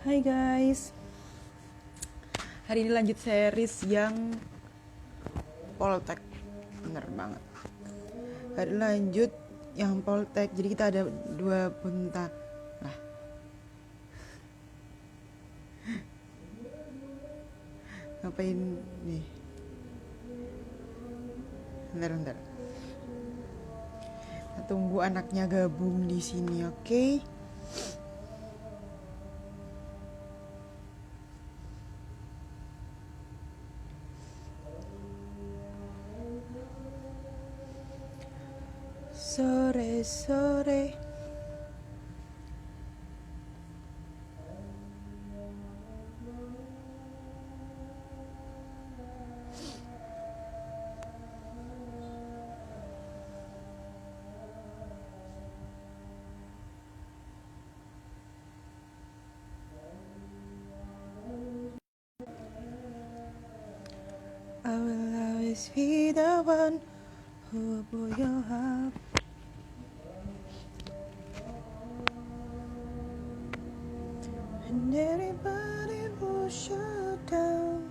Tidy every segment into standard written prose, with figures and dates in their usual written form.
Hai guys, hari ini lanjut series yang Poltek, bener banget. Hari ini lanjut yang Poltek, jadi kita ada dua bentar. Lah, ngapain nih? Bentar. Kita tunggu anaknya gabung di sini, oke? Sore-sore I will always be the one who will pull you up. And everybody push you down.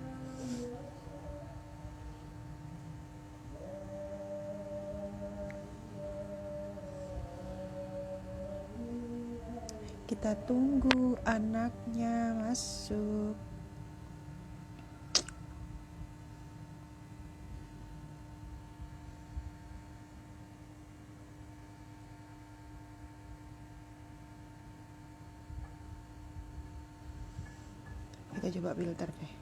Kita tunggu anaknya masuk. Kita coba filter deh.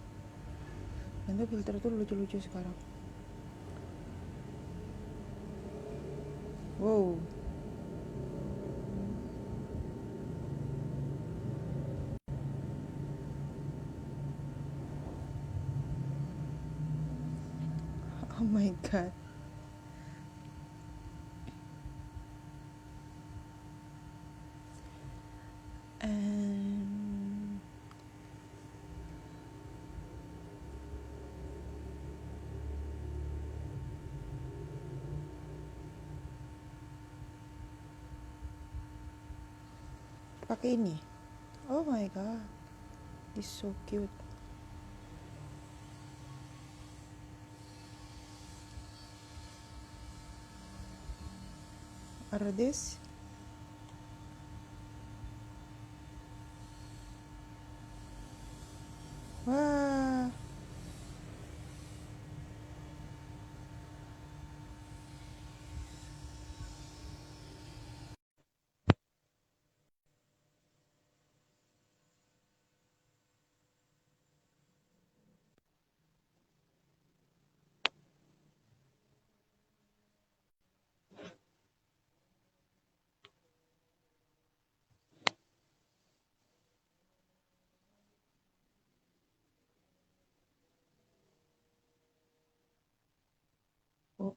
Nanti filter tuh lucu-lucu sekarang. Wow. Oh my god. And pakai ini. Oh my god. This so cute. Are this? Wah. Oh,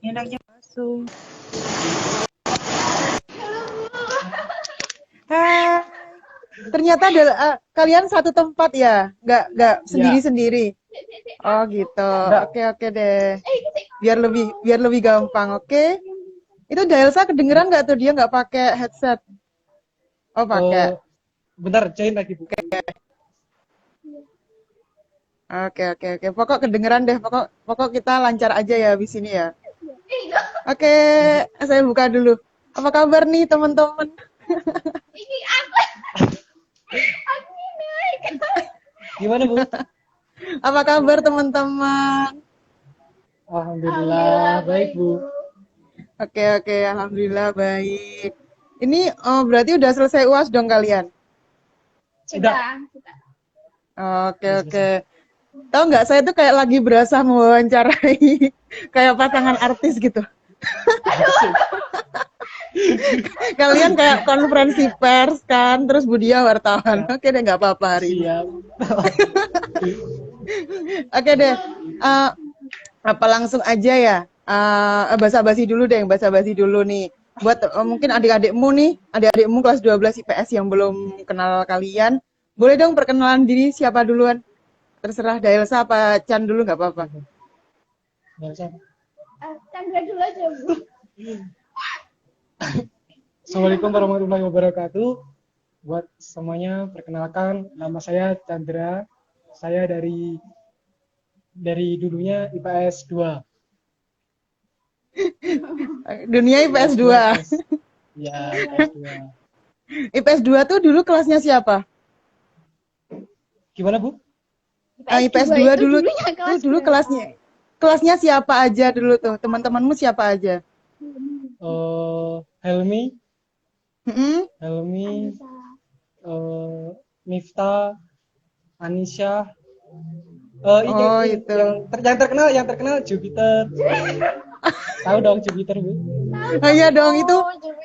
enaknya masuk. Hai. Ternyata ada kalian satu tempat ya, nggak Ya, sendiri-sendiri. Oh gitu. enggak. Oke deh. Biar lebih gampang. Oke. Itu Daelsa kedengeran nggak tuh, dia nggak pakai headset? Oh pakai. Bentar, join lagi, Bu. Oke. Pokok kedengeran deh. Pokok kita lancar aja ya di sini ya. Oke, saya buka dulu. Apa kabar nih teman-teman? Gimana, Bu? Apa kabar teman-teman? Alhamdulillah, baik, Bu. Oke, alhamdulillah baik. Ini berarti udah selesai UAS dong kalian? Sudah, sudah Oke. selesai. Tahu nggak, saya tuh kayak lagi berasa mewawancarai kayak pasangan artis gitu. Asik. Kalian kayak konferensi pers kan, terus Budia wartawan. Ya, Oke deh, nggak apa-apa hari ini. siap. Oke deh, eh, apa langsung aja ya? Basa-basi dulu deh, basa-basi dulu nih. Buat mungkin adik-adikmu nih, adik-adikmu kelas 12 IPS yang belum kenal kalian, Boleh dong perkenalan diri siapa duluan? Terserah Daelsa apa Chan dulu nggak apa-apa. Daelsa. Chandra dulu aja, Bu. Assalamualaikum warahmatullahi wabarakatuh. Buat semuanya, perkenalkan nama saya Chandra. Saya dari dulunya IPS 2. Dunia IPS 2. Ya, IPS 2. IPS 2 tuh dulu kelasnya siapa? Gimana, Bu? IPS 2 itu dulu dulunya kelas tuh dulu berapa? kelasnya siapa aja dulu tuh? Teman-temanmu siapa aja? Helmi, Mm-mm. Anissa. Miftah, Anisha. Ini Oh, itu. yang terkenal Jupiter. Tahu dong Jupiter, Bu? Oh iya dong, itu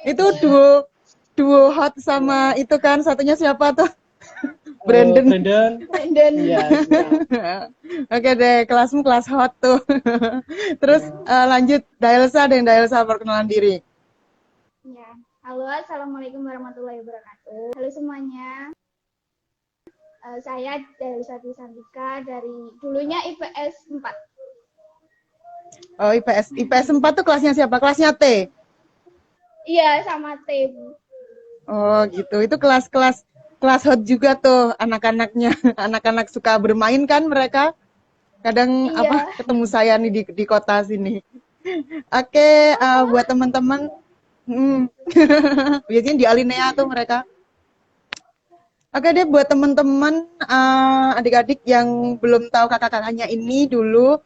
Jupiter. duo hot sama itu kan satunya siapa tuh? Brandon. Brandon. Iya, siap. Oke deh, kelasmu kelas hot tuh. Terus lanjut Daelsa deh, Daelsa perkenalan diri. Ya. Halo, assalamualaikum warahmatullahi wabarakatuh. Halo semuanya. Saya dari Sati Santika dari dulunya IPS 4. Oh, IPS 4 tuh kelasnya siapa? Kelasnya T. Iya, sama T, Bu. Oh, gitu. Itu kelas hot juga tuh anak-anaknya. Anak-anak suka bermain kan mereka. Kadang Iya. ketemu saya nih di kota sini. Oke, buat teman-teman biasanya di Alinea tuh mereka. Oke deh, buat teman-teman adik-adik yang belum tahu kakak-kakaknya ini dulu,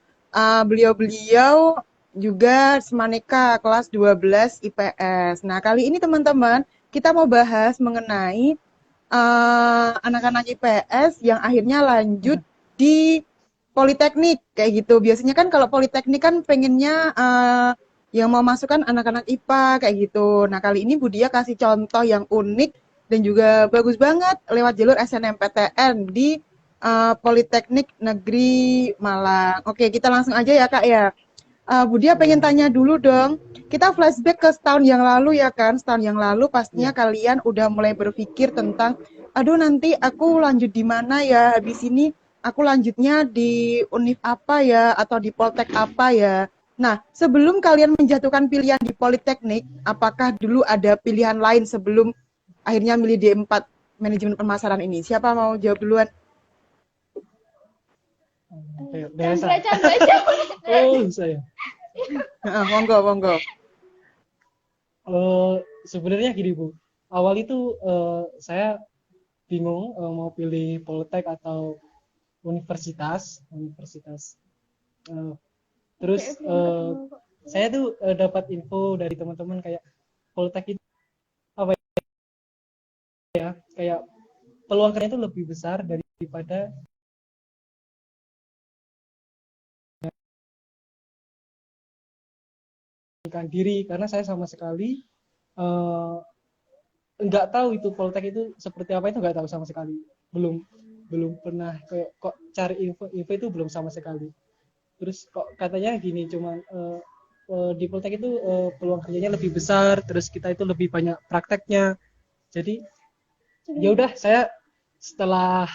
beliau-beliau juga Semaneka kelas 12 IPS. Nah, kali ini teman-teman, kita mau bahas mengenai anak-anak IPS yang akhirnya lanjut di Politeknik, kayak gitu. Biasanya kan kalau Politeknik kan pengennya yang mau masukkan anak-anak IPA, kayak gitu. Nah, kali ini Budia kasih contoh yang unik dan juga bagus banget lewat jalur SNMPTN di Politeknik Negeri Malang. Oke, kita langsung aja ya Kak ya. Budia pengen tanya dulu dong. Kita flashback ke setahun yang lalu ya kan. Setahun yang lalu pastinya kalian udah mulai berpikir tentang, aduh nanti aku lanjut di mana ya. Habis ini aku lanjutnya di univ apa ya atau di Poltek apa ya. Nah, sebelum kalian menjatuhkan pilihan di Politeknik, apakah dulu ada pilihan lain sebelum akhirnya milih D4 manajemen pemasaran ini? Siapa mau jawab duluan? Chandra. Oh, saya. Monggo. Sebenarnya gini, Bu. Awal itu saya bingung mau pilih Poltek atau universitas. Terus saya tuh dapat info dari teman-teman kayak Poltek itu apa ya? Kayak peluang kerjanya itu lebih besar daripada diri, karena saya sama sekali nggak tahu itu Poltek itu seperti apa, itu nggak tahu sama sekali, belum pernah kayak kok cari info itu belum sama sekali. Terus kok katanya gini, cuman di Poltek itu peluang kerjanya lebih besar, terus kita itu lebih banyak prakteknya. Jadi ya udah, saya setelah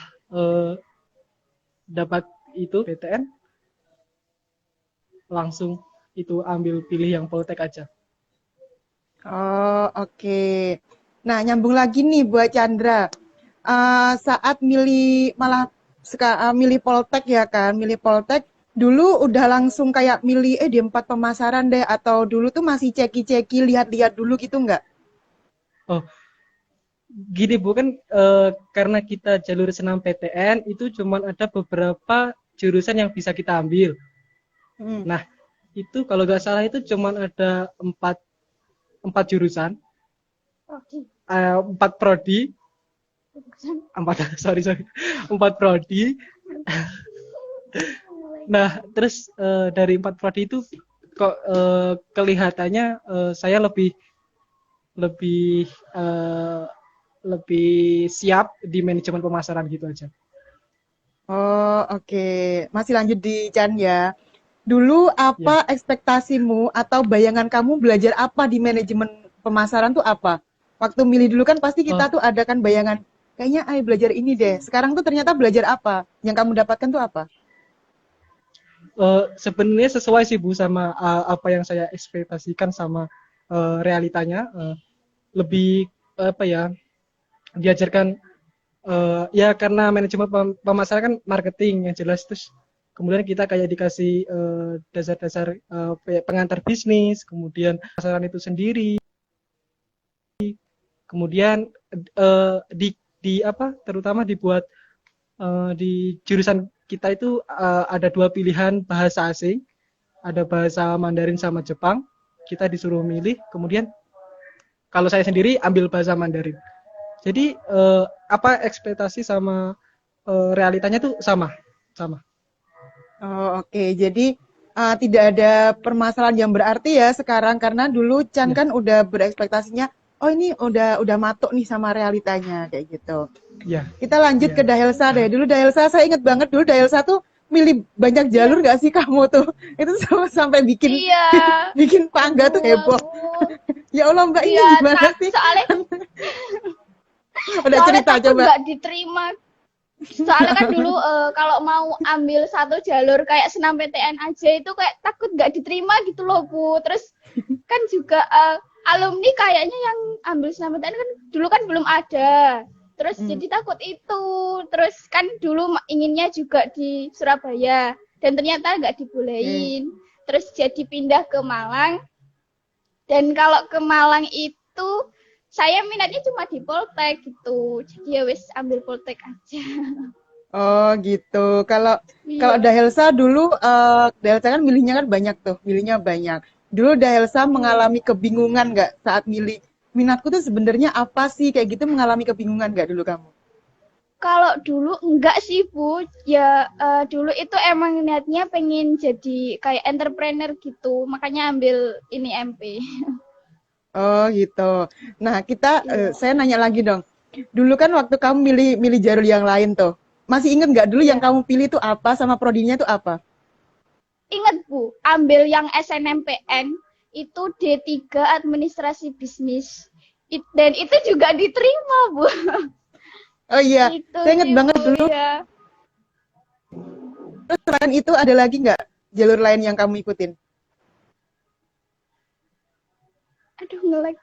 dapat itu PTN langsung itu ambil pilih yang Poltek aja. Oh, oke. Nah, nyambung lagi nih buat Chandra. Saat milih Poltek ya kan, milih Poltek dulu udah langsung kayak milih D4 pemasaran deh atau dulu tuh masih ceki-ceki lihat-lihat dulu gitu nggak? Oh, gini Bu, kan karena kita jalur senam PTN itu cuman ada beberapa jurusan yang bisa kita ambil. Nah, itu kalau nggak salah itu cuman ada empat jurusan, empat prodi, empat prodi. Nah, terus dari empat prodi itu kok kelihatannya saya lebih siap di manajemen pemasaran gitu aja. Oh, oke. Masih lanjut di Chan ya. Dulu apa ekspektasimu atau bayangan kamu belajar apa di manajemen pemasaran tuh apa? Waktu milih dulu kan pasti kita tuh ada kan bayangan kayaknya belajar ini deh. Sekarang tuh ternyata belajar apa? Yang kamu dapatkan tuh apa? Sebenarnya sesuai sih Bu sama apa yang saya ekspektasikan sama realitanya. Lebih apa ya, diajarkan ya karena manajemen pemasaran kan marketing yang jelas, terus kemudian kita kayak dikasih dasar-dasar pengantar bisnis, kemudian pemasaran itu sendiri, kemudian di apa terutama dibuat di jurusan kita itu ada 2 pilihan bahasa asing, ada bahasa Mandarin sama Jepang. Kita disuruh milih, kemudian kalau saya sendiri ambil bahasa Mandarin. Jadi apa ekspektasi sama realitanya tuh sama. Oh, oke. Jadi tidak ada permasalahan yang berarti ya sekarang karena dulu Chan Ya, kan udah berekspektasinya, oh ini udah matuk nih sama realitanya kayak gitu. ya, Kita lanjut ke ya. Dahelsa deh. Dulu Dahelsa saya inget banget dulu Dahelsa tuh milih banyak jalur Iya. gak sih kamu tuh? Itu sampai bikin Iya. bikin Pangga tuh Aduh, heboh. aku. Ya Allah Mbak ini Iya, gimana sih? soalnya Udah soalnya cerita takut coba. nggak diterima. Soalnya kan dulu kalau mau ambil satu jalur kayak senam PTN aja itu kayak takut nggak diterima gitu loh Bu. Terus kan juga alumni kayaknya yang ambil senam PTN kan dulu kan belum ada. Terus jadi takut itu. Terus kan dulu inginnya juga di Surabaya dan ternyata nggak dibolehin. Terus jadi pindah ke Malang. Dan kalau ke Malang itu saya minatnya cuma di Poltek gitu. Jadi ya wis ambil Poltek aja. Oh gitu. Kalau Iya. Dahelsa dulu Dahelsa kan milihnya kan banyak tuh, milihnya banyak. Dulu Dahelsa mengalami kebingungan nggak saat milih? Minatku tuh sebenarnya apa sih kayak gitu, mengalami kebingungan nggak dulu kamu? Kalau dulu enggak sih Bu, ya dulu itu emang niatnya pengen jadi kayak entrepreneur gitu, makanya ambil ini MP. Oh gitu. Nah Iya, saya nanya lagi dong. Dulu kan waktu kamu milih milih jalur yang lain tuh, masih inget nggak dulu yang iya. kamu pilih tuh apa sama prodinya tuh apa? Ingat Bu, ambil yang SNMPN itu D3 Administrasi Bisnis. Dan itu juga diterima Bu. Oh iya, Itu saya inget sih banget Bu dulu. ya. Terus selain itu ada lagi nggak jalur lain yang kamu ikutin? Aduh nge-lag.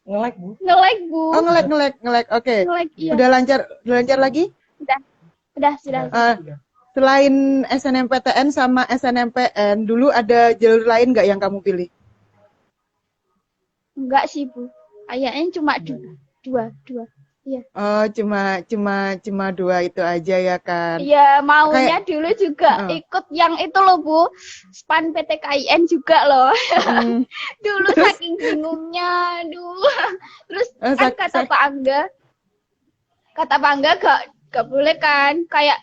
Nge-like Bu. Nge-lag Bu. Oh ngelek. Oke. Nge-lag iya. Udah lancar lagi? Udah sudah. Eh, Udah. Selain SNMPTN sama SNMPN, dulu ada jalur lain nggak yang kamu pilih? Enggak sih Bu. Kayaknya cuma dua. Iya. Oh, cuma dua itu aja ya kan? Iya, Kayak, maunya dulu juga heeh. ikut yang itu loh Bu, SPAN PTKIN juga loh. Mm, Dulu terus, saking bingungnya, aduh. Terus eh, kan sak- sak- kata Pak Angga gak boleh kan, kayak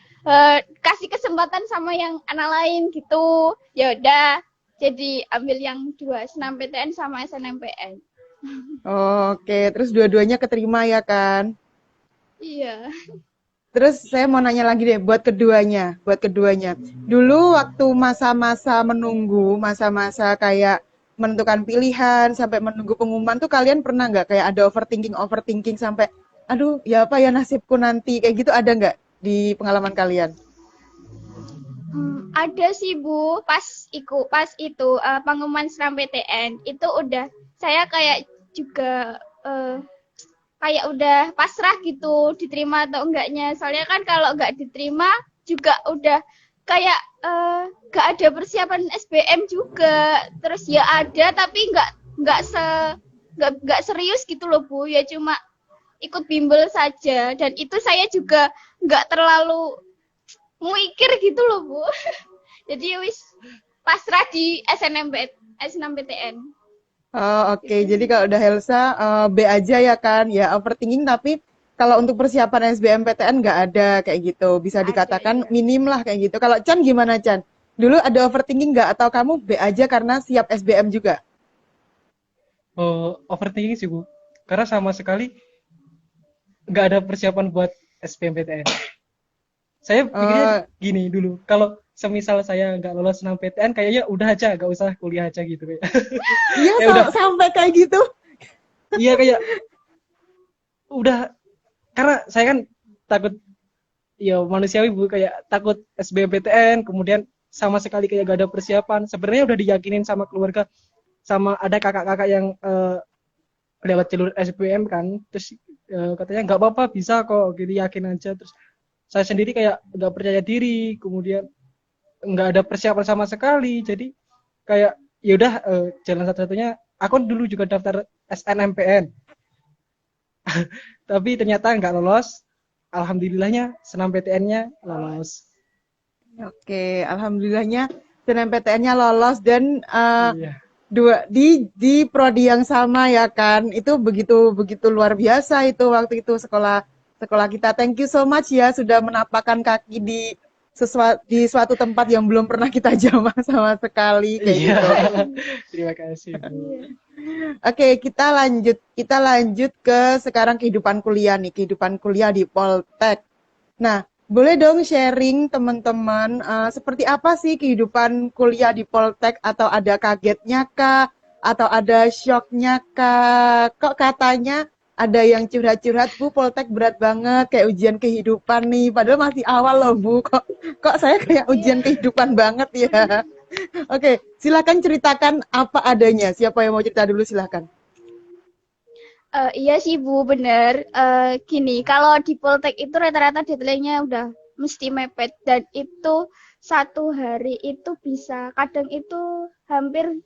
kasih kesempatan sama yang anak lain gitu. Ya udah, jadi ambil yang dua, senam PTN sama SNMPN. oke, terus dua-duanya keterima ya kan? Iya. Terus saya mau nanya lagi deh buat keduanya. Dulu waktu masa-masa menunggu, masa-masa kayak menentukan pilihan sampai menunggu pengumuman tuh kalian pernah nggak kayak ada overthinking sampai, aduh ya apa ya nasibku nanti kayak gitu ada nggak di pengalaman kalian? Ada sih Bu, pas itu pengumuman senam PTN itu udah saya kayak juga kayak udah pasrah gitu diterima atau enggaknya. Soalnya kan kalau enggak diterima juga udah kayak enggak ada persiapan SBM juga. Terus ya ada tapi enggak serius gitu loh Bu. Ya cuma ikut bimbel saja dan itu saya juga enggak terlalu mikir gitu loh Bu. Jadi wis pasrah di SNMPTN. Oh, oke. Gitu Jadi sih. kalau udah Helsa B aja ya kan, ya overthinking tapi kalau untuk persiapan SBMPTN nggak ada kayak gitu. Bisa Ada dikatakan iya. minim lah kayak gitu. Kalau Chan gimana Chan? Dulu ada overthinking nggak atau kamu B aja karena siap SBM juga? Overthinking sih Bu. Karena sama sekali nggak ada persiapan buat SBMPTN. Saya pikirnya Oh, gini dulu, kalau semisal saya nggak lolos senam PTN, kayaknya udah aja, nggak usah kuliah aja gitu kayak. iya Ya udah, sampai kayak gitu. iya kayak udah, karena saya kan takut ya manusiawi Bu, kayak takut SBMPTN, kemudian sama sekali kayak gak ada persiapan. Sebenarnya udah diyakinin sama keluarga, sama ada kakak-kakak yang lewat jalur SBM kan, terus katanya nggak apa-apa bisa kok, gitu yakin aja. Terus saya sendiri kayak nggak percaya diri, kemudian nggak ada persiapan sama sekali, jadi kayak ya udah jalan satu-satunya aku dulu juga daftar SNMPN tapi ternyata nggak lolos. Alhamdulillahnya SNMPTN-nya lolos. Oke, alhamdulillahnya SNMPTN-nya lolos dan Iya. di prodi yang sama ya kan. Itu begitu begitu luar biasa itu waktu itu sekolah sekolah kita. Thank you so much ya sudah menapakkan kaki di suatu tempat yang belum pernah kita jamah sama sekali kayak Iya. gitu. Terima kasih Bu. Iya. Oke, kita lanjut ke sekarang kehidupan kuliah nih, kehidupan kuliah di Poltek. Nah, boleh dong sharing teman-teman, seperti apa sih kehidupan kuliah di Poltek, atau ada kagetnya kah? Atau ada shocknya kah? Kok katanya ada yang curhat-curhat, Bu, Poltek berat banget, kayak ujian kehidupan nih. Padahal masih awal loh, Bu. Kok saya kayak ujian Iya. kehidupan banget ya? Oke, silakan ceritakan apa adanya. Siapa yang mau cerita dulu, silakan. Iya sih Bu, bener. Gini, kalau di Poltek itu rata-rata deadline-nya udah mesti mepet dan itu satu hari itu bisa, kadang itu hampir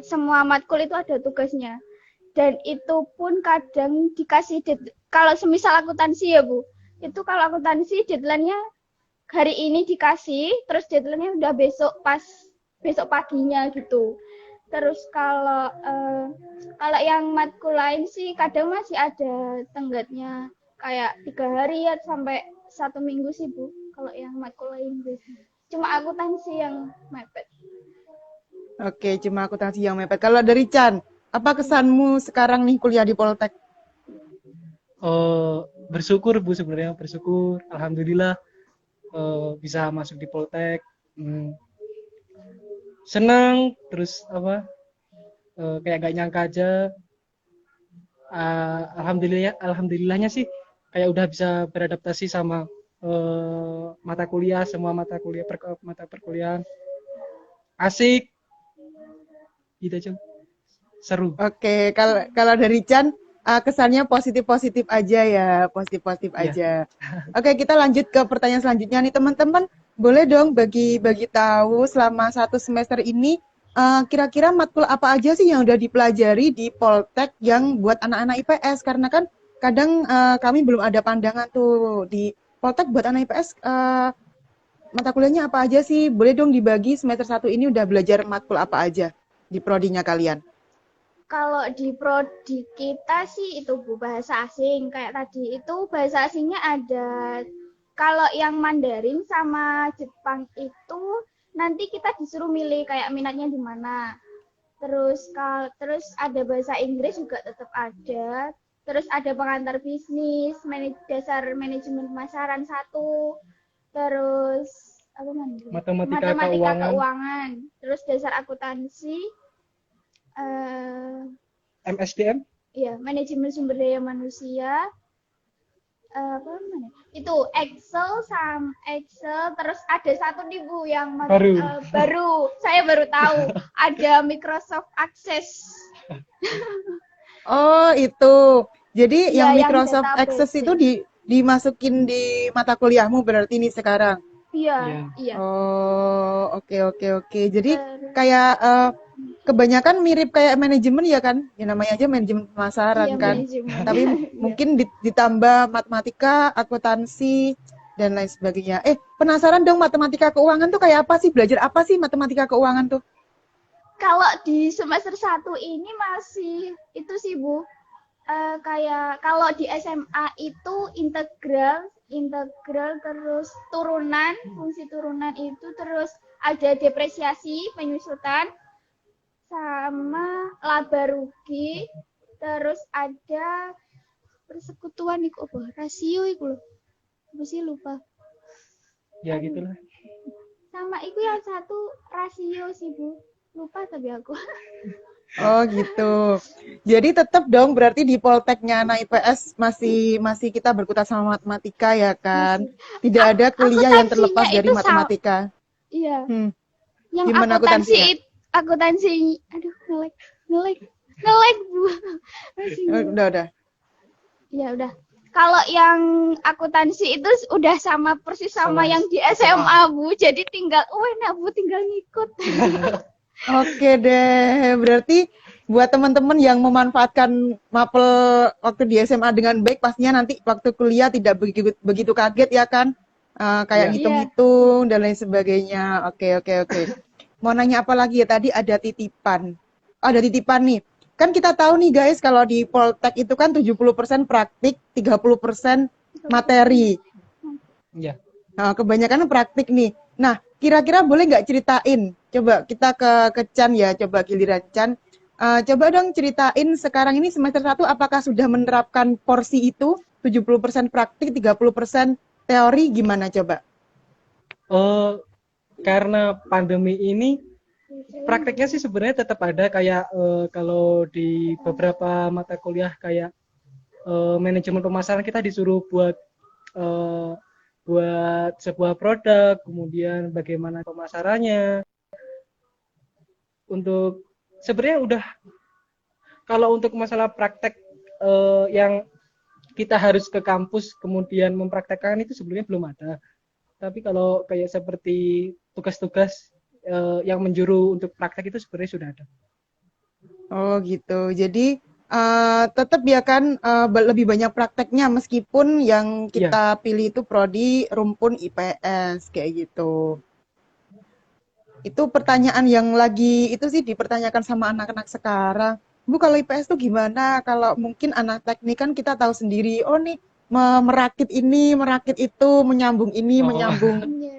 semua matkul itu ada tugasnya. Dan itu pun kadang dikasih kalau semisal akuntansi ya Bu, itu kalau akuntansi deadline-nya hari ini dikasih, terus deadline-nya udah besok paginya gitu. Terus kalau yang matkul lain sih kadang masih ada tenggatnya kayak 3 hari ya sampai 1 minggu sih Bu. Kalau yang matkul lain biasanya. Cuma akuntansi yang mepet. Oke, cuma akuntansi yang mepet. Kalau dari Chan, apa kesanmu sekarang nih kuliah di Poltek? Bersyukur Bu, sebenarnya bersyukur. Alhamdulillah bisa masuk di Poltek. Senang, terus apa? Kayak gak nyangka aja. Alhamdulillahnya sih kayak udah bisa beradaptasi sama mata kuliah, semua mata perkuliahan. Asik, gitu aja. Seru. Oke, kalau kalau dari Chan, kesannya positif-positif aja ya, positif-positif Iya. aja. Oke, kita lanjut ke pertanyaan selanjutnya nih teman-teman. Boleh dong bagi tahu selama 1 semester ini, kira-kira matkul apa aja sih yang udah dipelajari di Poltek yang buat anak-anak IPS? Karena kan kadang kami belum ada pandangan tuh di Poltek buat anak IPS, mata kuliahnya apa aja sih? Boleh dong dibagi semester 1 ini udah belajar matkul apa aja di prodinya kalian? Kalau di prodi kita sih itu Bu bahasa asing. Kayak tadi itu bahasa asingnya ada. Kalau yang Mandarin sama Jepang itu nanti kita disuruh milih kayak minatnya di mana. Terus ada bahasa Inggris juga tetap ada. Terus ada pengantar bisnis, dasar manajemen pemasaran 1. Terus apa namanya? Matematika Matematika keuangan, keuangan. Terus dasar akuntansi, MSDM. ya manajemen sumber daya manusia, apa namanya? Itu Excel, terus ada satu nih Bu yang Baru. saya baru tahu ada Microsoft Access. Oh, itu. Jadi Iya, yang yang Microsoft Access database. itu dimasukin di mata kuliahmu berarti nih sekarang. Iya, Iya. iya. Oh, oke oke oke. Jadi Terus kayak kebanyakan mirip kayak manajemen ya kan? Ya namanya aja manajemen pemasaran iya kan. Iya. manajemen. Tapi Iya. mungkin ditambah matematika, akuntansi dan lain sebagainya. Penasaran dong matematika keuangan tuh kayak apa sih? Belajar apa sih matematika keuangan tuh? Kalau di semester 1 ini masih itu sih Bu. Kayak kalau di SMA itu integral terus turunan, fungsi turunan itu terus ada depresiasi, penyusutan sama laba rugi, terus ada persekutuan iku apa? Rasio iku lho. Apa sih lupa. Ya gitulah. Sama iku yang satu rasio sih Bu. Lupa tapi aku. Oh gitu. Jadi tetap dong berarti di Polteknya anak IPS masih masih kita berkutat sama matematika ya kan? Masih. Tidak ada kuliah yang Akuntansinya terlepas dari itu matematika. iya. Hmm, Yang gimana akuntansinya? akuntansi, aduh ngelek, ngelek, ngelek Bu. Masih ngelek. Udah. Ya udah. Kalau yang akuntansi itu udah sama persis sama Sama yang di SMA. SMA Bu. Jadi tinggal, enak Bu tinggal ngikut. Oke deh, berarti buat teman-teman yang memanfaatkan mapel waktu di SMA dengan baik, pastinya nanti waktu kuliah tidak begitu begitu kaget ya kan? Kayak Iya. Iya. ngitung-ngitung dan lain sebagainya. Oke. Mau nanya apa lagi ya? Tadi ada titipan. Oh, ada titipan nih. Kan kita tahu nih guys, kalau di Poltek itu kan 70% praktik, 30% materi. Iya. Nah, kebanyakan praktik nih. Nah, kira-kira boleh nggak ceritain? Coba kita ke Chan ya, coba giliran Chan. Coba dong ceritain sekarang ini semester 1 apakah sudah menerapkan porsi itu 70% praktik, 30% teori gimana coba? Eh, karena pandemi ini prakteknya sih sebenarnya tetap ada kayak kalau di beberapa mata kuliah kayak manajemen pemasaran kita disuruh eh, buat sebuah produk, kemudian bagaimana pemasarannya. Untuk sebenarnya udah kalau untuk masalah praktek yang kita harus ke kampus kemudian mempraktekkan itu sebenarnya belum ada. Tapi kalau kayak seperti tugas-tugas yang menjuru untuk praktek itu sebenarnya sudah ada. Oh gitu. Jadi tetap ya kan lebih banyak prakteknya meskipun yang Iya, kita pilih itu prodi rumpun IPS kayak gitu. Itu pertanyaan yang lagi itu sih dipertanyakan sama anak-anak sekarang. Bu, kalau IPS tuh gimana? Kalau mungkin anak teknik kan kita tahu sendiri, oh nih merakit ini, merakit itu, menyambung ini, oh Iya.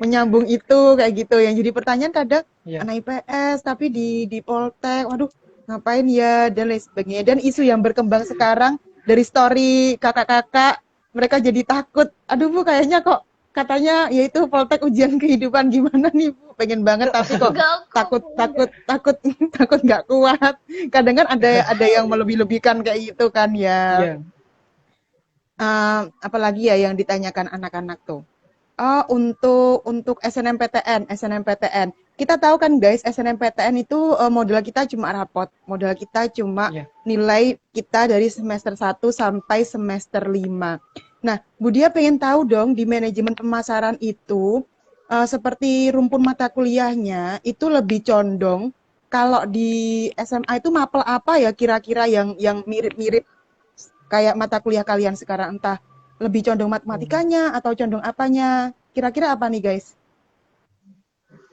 menyambung itu kayak gitu. Yang jadi pertanyaan kadang iya, anak IPS tapi di Poltek, waduh ngapain ya dan lain sebagainya. Dan isu yang berkembang sekarang dari story kakak-kakak, mereka jadi takut. Aduh Bu, kayaknya kok katanya yaitu Poltek ujian kehidupan gimana nih Bu? Pengen banget tapi kok Enggak kok takut Bu, takut enggak. takut takut nggak kuat. Kadang kan ada yang melebih-lebihkan kayak gitu kan ya. iya. Apalagi ya yang ditanyakan anak-anak tuh. Oh, untuk SNMPTN. Kita tahu kan guys, SNMPTN itu modal kita cuma rapot. Modal kita cuma Iya. nilai kita dari semester 1 sampai semester 5. Nah, Budia pengen tahu dong di manajemen pemasaran itu seperti rumpun mata kuliahnya itu lebih condong kalau di SMA itu mapel apa ya kira-kira yang mirip-mirip kayak mata kuliah kalian sekarang entah lebih condong Oh. matematikanya atau condong apanya? Kira-kira apa nih guys?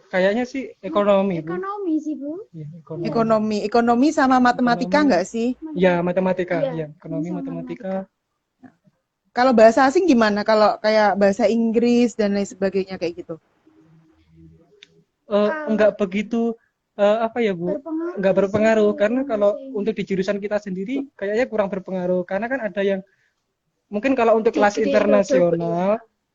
Kayaknya sih ekonomi, Bu. Ekonomi sih Bu. Ya, Iya. ekonomi. Ekonomi sama matematika Ekonomi, nggak sih? ya matematika, Iya, ya ini ekonomi sama matematika. matematika. Kalau bahasa asing gimana? Kalau kayak bahasa Inggris dan lain sebagainya kayak gitu. Kalau Enggak begitu apa ya, Bu? berpengaruh Enggak sih berpengaruh kalau karena kalau bahasa untuk Inggris. di jurusan kita sendiri kayaknya kurang berpengaruh karena kan ada yang mungkin kalau untuk kelas Degree double ya. internasional,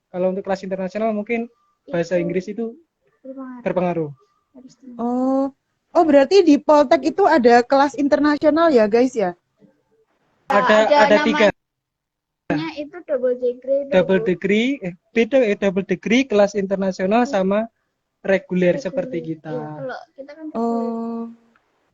kalau untuk kelas internasional mungkin bahasa Itu Inggris itu berpengaruh. berpengaruh. Harus tinggi. Oh, oh berarti di Poltek itu ada kelas internasional ya guys ya? Ada tiga, Namanya itu double degree itu double Bu. degree, beda ya double degree kelas internasional sama reguler seperti Reguler. kita. Iya, kalau kita kan reguler. Oh,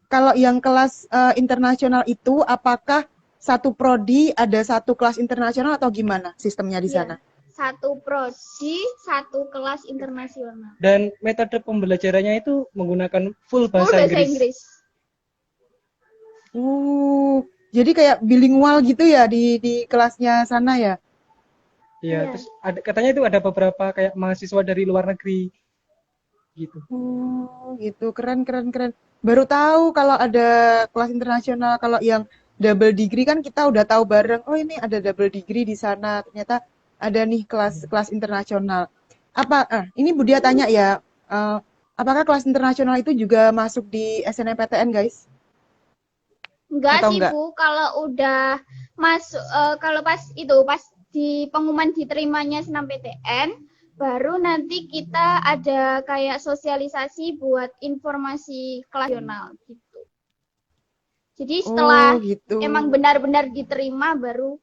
kalau yang kelas internasional itu apakah satu prodi ada satu kelas internasional atau gimana sistemnya di Iya. sana? Satu prodi, satu kelas internasional. Dan metode pembelajarannya itu menggunakan full Full bahasa bahasa Inggris. Inggris. Jadi kayak bilingual gitu ya di kelasnya sana ya? Ya, Iya. terus katanya itu ada beberapa kayak mahasiswa dari luar negeri gitu. Oh, gitu. Keren. Baru tahu kalau ada kelas internasional. Kalau yang double degree kan kita udah tahu bareng. Oh, ini ada double degree di sana. Ternyata ada nih kelas internasional. Ini Budia tanya ya. eh, apakah kelas internasional itu juga masuk di SNMPTN, guys? Enggak Atau sih enggak? Bu, kalau udah masuk kalau pas di pengumuman diterimanya SNMPTN baru nanti kita ada kayak sosialisasi buat informasi kelas nasional gitu. Jadi setelah gitu. emang benar-benar diterima baru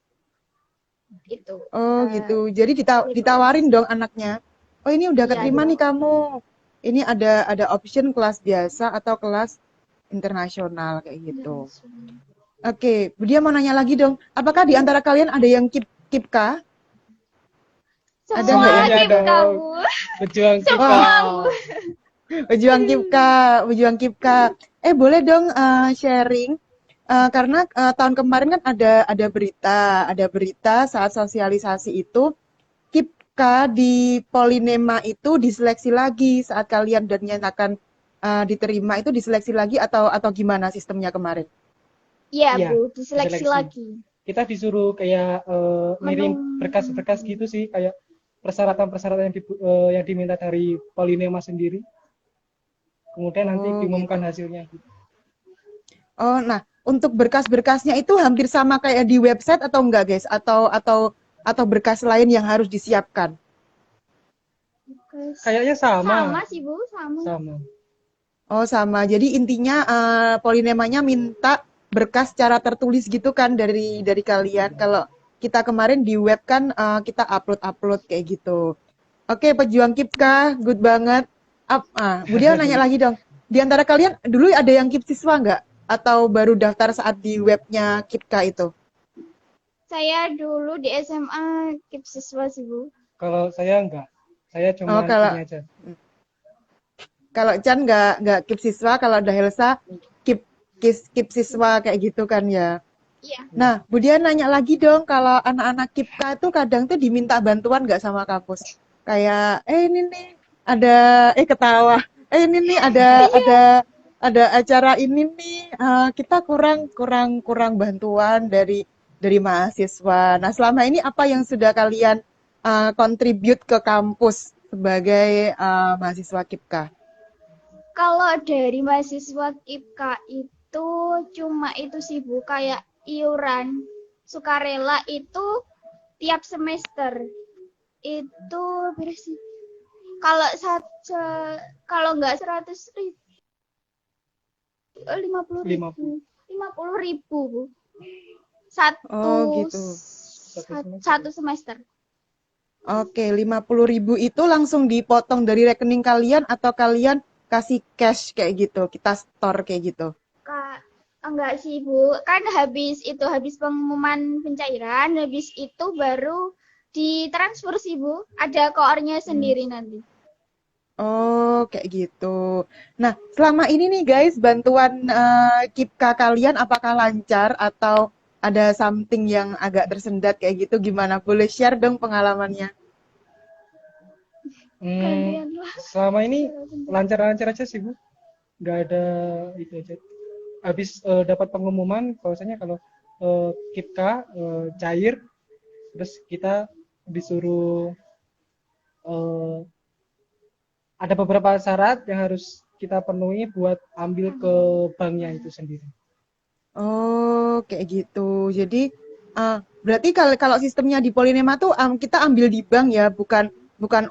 itu. Gitu. Jadi request. ditawarin dong anaknya. Oh, ini udah Iya, keterima nih kamu. Ini ada option kelas biasa atau kelas internasional kayak gitu. Oke, Bu Dia mau nanya lagi dong. Apakah di antara kalian ada yang KIPKA? Ada nggak Semua ya? Semuanya tim dong. kamu. Berjuang kita. Semua. Pejuang KIPKA, pejuang KIPKA. Boleh dong sharing. Karena tahun kemarin kan ada berita saat sosialisasi itu KIPKA di Polinema itu diseleksi lagi saat kalian dan nyatakan diterima itu diseleksi lagi atau gimana sistemnya kemarin? Iya, Iya, Bu, diseleksi diseleksi. lagi. Kita disuruh kayak ngirim Menung- berkas-berkas gitu sih, kayak persyaratan-persyaratan yang diminta dari Polinema sendiri. Kemudian nanti diumumkan Gitu. hasilnya. Nah, untuk berkas-berkasnya itu hampir sama kayak di website atau enggak, guys? Atau berkas lain yang harus disiapkan? Kayaknya sama. Sama sih, Bu, sama. Sama. Sama. Jadi intinya Polinemanya minta berkas secara tertulis gitu kan dari kalian. Kalau kita kemarin di web kan kita upload kayak gitu. Oke, pejuang KIPKA, good banget. Bu Dia nanya lagi dong. Di antara kalian dulu ada yang KIP siswa nggak? Atau baru daftar saat di webnya KIPKA itu? Saya dulu di SMA KIP siswa sih, Bu. Kalau saya enggak. Saya cuma kalau- ini aja. Kalau Chan nggak KIP siswa, kalau ada Helsa KIP siswa kayak gitu kan ya. Iya. Nah, Bu Dia nanya lagi dong, kalau anak-anak KIPKA tuh kadang tuh diminta bantuan nggak sama kampus? Kayak, ini nih ada, ketawa, ini nih ada acara ini nih, kita kurang bantuan dari mahasiswa. Nah, selama ini apa yang sudah kalian contribute ke kampus sebagai mahasiswa KIPKA? Kalau dari mahasiswa KIPKA itu cuma itu sih, Bu, kayak iuran sukarela itu tiap semester itu berapa sih? Kalau nggak 100.000, 50.000, Bu. Gitu. Satu semester. Oke, 50.000 itu langsung dipotong dari rekening kalian atau kalian kasih cash kayak gitu, kita store kayak gitu? Enggak sih, Bu. Kan habis pengumuman pencairan, habis itu baru ditransfer sih, Bu. Ada koornya sendiri nanti. Kayak gitu. Nah, selama ini nih guys, bantuan KIPKA kalian apakah lancar atau ada something yang agak tersendat kayak gitu? Gimana? Boleh share dong pengalamannya? Selama ini lancar-lancar aja sih, Bu. Nggak ada itu aja. Habis dapat pengumuman bahwasanya kalau KIPKA cair, terus kita disuruh ada beberapa syarat yang harus kita penuhi buat ambil ke banknya itu sendiri. Kayak gitu. Jadi berarti kalau sistemnya di Polinema tuh kita ambil di bank ya, bukan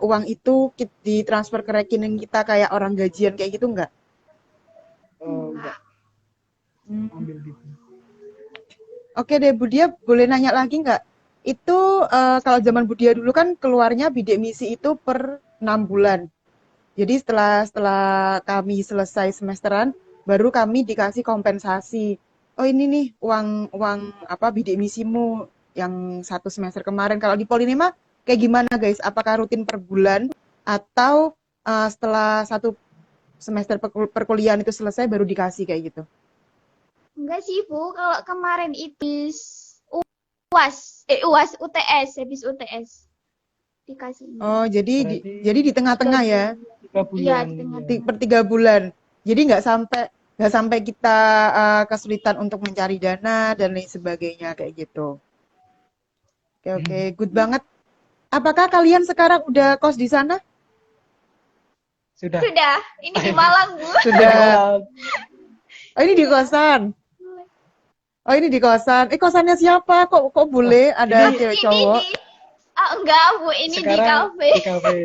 uang itu ditransfer ke rekening kita kayak orang gajian kayak gitu enggak? Enggak. Ambil di bank. Oke deh, Bu Dia boleh nanya lagi nggak? Itu kalau zaman Bu Dia dulu kan keluarnya bidik misi itu per 6 bulan. Jadi setelah kami selesai semesteran, baru kami dikasih kompensasi. Oh, ini nih uang apa bidik misimu yang 1 semester kemarin. Kalau di Polinema kayak gimana guys? Apakah rutin per bulan atau setelah 1 semester perkuliahan itu selesai baru dikasih kayak gitu? Enggak sih, Bu. Kalau kemarin itu UAS UTS, habis UTS dikasih. Jadi di tengah-tengah ya? 3 Iya, bulan. di tengah. Per 3 bulan. Jadi nggak sampai kita kesulitan untuk mencari dana dan lain sebagainya kayak gitu. Oke, good banget. Apakah kalian sekarang udah kos di sana? Sudah. Ini di Malang, Bu. Sudah. Oh, ini di kosan. Kosannya siapa? Kok boleh ada cewek cowok? Enggak, Bu. Ini Sekarang di kafe. Di kafe.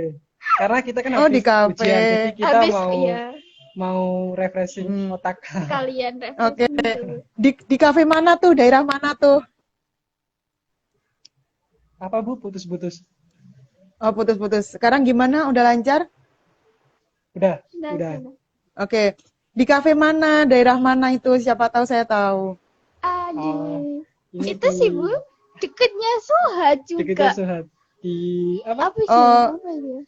Karena kita kan di kafe. ujian, jadi kita Habis, mau iya. mau refreshing otak. Kalian Oke. refreshing dulu. Di kafe mana tuh? Daerah mana tuh? Apa Bu, putus-putus? Oh, putus-putus. Sekarang gimana? Udah lancar? Udah, Sudah, udah. sudah. Oke. Di kafe mana? Daerah mana itu? Siapa tahu saya tahu. Aduh. Ini Itu sih, Bu. Deketnya Soha Deketnya juga. Suhat. Di apa? Apa sih? Oh, Apa ya?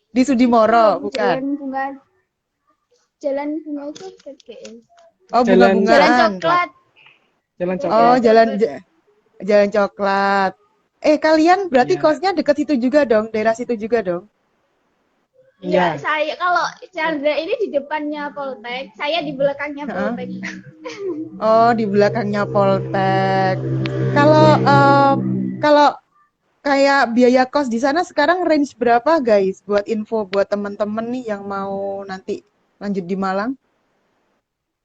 di Sudimoro, bukan? Jalan bunga. Jalan bunga itu KKS. Oh, Jalan- bunga-bungaan. Jalan coklat. Jalan Oh, Coklat. jalan coklat. Kalian berarti Iya. kosnya deket situ juga dong, daerah situ juga dong. Ya, Iya. saya kalau Chandra ini di depannya Poltek, saya di belakangnya Poltek. Oh, di belakangnya Poltek. Kalau kayak biaya kos di sana sekarang range berapa, guys? Buat info buat temen-temen nih yang mau nanti lanjut di Malang.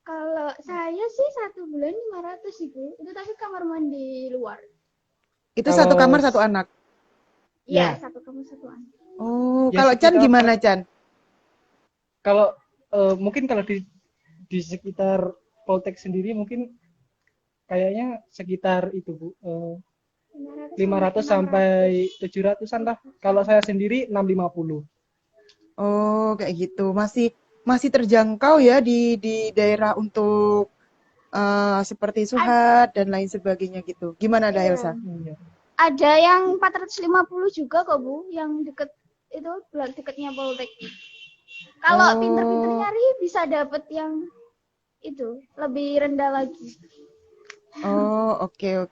Kalau saya sih 1 bulan 500 sih, Bu. Itu tapi kamar mandi luar. Itu Kalau- satu kamar satu anak. Ya. Iya, 1 kamar 1 anak. Oh, Ya, kalau Chan sekitar- gimana, Chan? Kalau mungkin kalau di sekitar Poltek sendiri mungkin kayaknya sekitar itu Bu, 500 sampai 700-an lah. Kalau saya sendiri 650. Oh, kayak gitu. Masih terjangkau ya di daerah untuk seperti Suhat dan lain sebagainya gitu. Gimana, Iya. Elsa? Iya. Ada yang 450 juga kok, Bu, yang deket itu deketnya Poltek. Kalau Oh. pinter-pinter nyari bisa dapet yang itu lebih rendah lagi. Oh, oke.